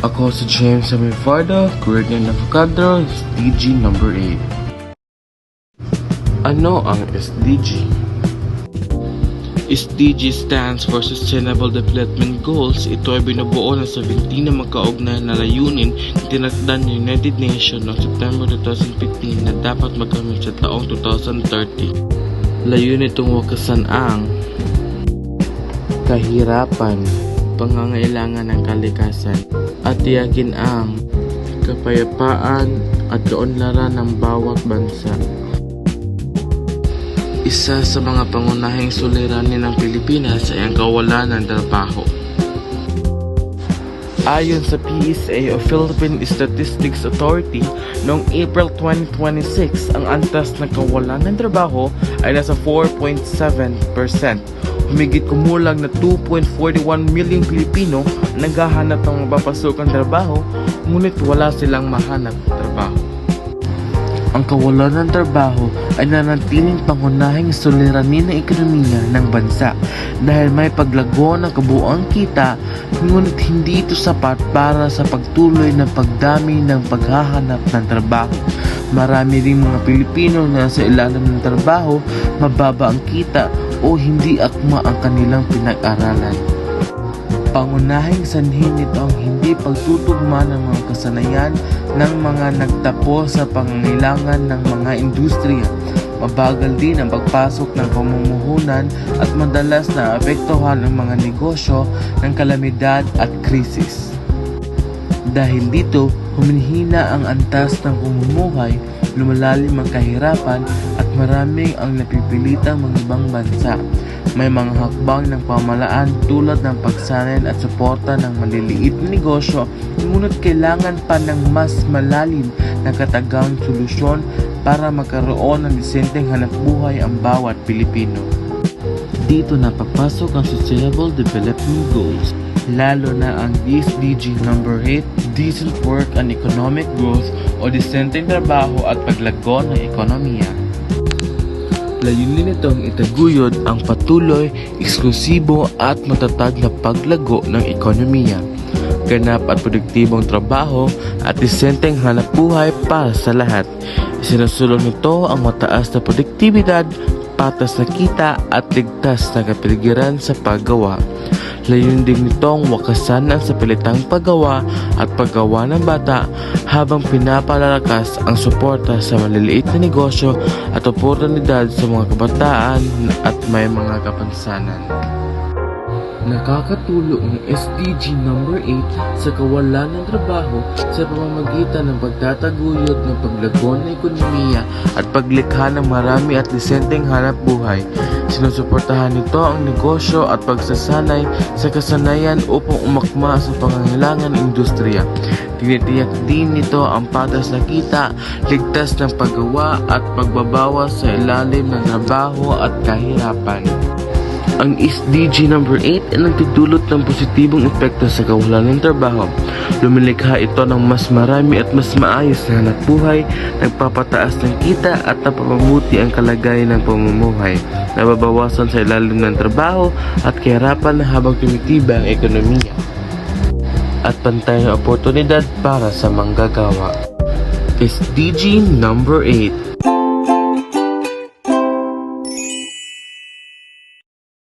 Ako si James Amifardo, Curriculum Avocado, SDG number 8. Ano ang SDG? SDG stands for Sustainable Development Goals. Ito ay binubuo ng 17 na magkaugnay na layunin na tinakda ng United Nations noong September 2015 na dapat makamit sa taong 2030. Layunin itong wakasan ang kahirapan, pangangailangan ng kalikasan, at tiyakin ang kapayapaan at kaunlaran ng bawat bansa. Isa sa mga pangunahing suliranin ng Pilipinas ay ang kawalan ng trabaho. Ayon sa PSA o Philippine Statistics Authority, noong April 2026, ang antas ng kawalan ng trabaho ay nasa 4.7%. Humigit kumulang na 2.41 milyong Pilipino naghahanap ng mapapasukang trabaho, ngunit wala silang mahanap trabaho. Ang kawalan ng trabaho ay nanatiling pangunahing suliranin ng ekonomiya ng bansa dahil may paglago ng kabuuang kita, ngunit hindi ito sapat para sa pagtuloy ng pagdami ng paghahanap ng trabaho. Marami ring mga Pilipino na sa ilalim ng trabaho, mababa ang kita o hindi akma ang kanilang pinag-aralan. Pangunahing sanhi nito ang hindi pagtutugma ng mga kasanayan ng mga nagtapo sa pangangailangan ng mga industriya. Mabagal din ang pagpasok ng pamumuhunan at madalas na apektuhan ang mga negosyo ng kalamidad at krisis. Dahil dito, humihina ang antas ng pamumuhay, lumalalim ang kahirapan at maraming ang napipilitang mga ibang bansa. May mga hakbang ng pamahalaan tulad ng pagsanin at suporta ng maliliit na negosyo, ngunit kailangan pa ng mas malalim na katagang solusyon para magkaroon ng disenteng hanapbuhay ang bawat Pilipino. Dito na papasok ang Sustainable Development Goals, lalo na ang SDG number 8, Decent Work and Economic Growth o disenteng trabaho at paglago ng ekonomiya. Layunin nitong itaguyod ang patuloy, eksklusibo at matatag na paglago ng ekonomiya, ganap at produktibong trabaho at disenteng hanapbuhay para sa lahat. Sinusulong nito ang mataas na produktibidad, patas na kita at ligtas na kapaligiran sa paggawa. Layunin din nitong wakasan ang sapilitang paggawa at paggawa ng bata habang pinapalalakas ang suporta sa maliliit na negosyo at oportunidad sa mga kabataan at may mga kapansanan. Nakakatulong ang SDG number 8 sa kawalan ng trabaho sa pamamagitan ng pagtataguyod ng paglago ng ekonomiya at paglikha ng marami at disenteng hanap buhay. Sinusuportahan nito ang negosyo at pagsasanay sa kasanayan upang umakma sa pangangailangan ng industriya. Tinitiyak din nito ang patas na kita, ligtas ng paggawa at pagbabawas sa ilalim ng trabaho at kahirapan. Ang SDG number 8 ay nagtutulot ng positibong epekto sa kawalan ng trabaho. Lumilikha ito ng mas marami at mas maayos na hanapbuhay, nagpapataas ng kita at napapamabuti ang kalagayan ng pamumuhay, nababawasan sa ilalim ng trabaho at kahirapan habang tumitibay ang ekonomiya, at pantay na oportunidad para sa manggagawa. SDG number 8,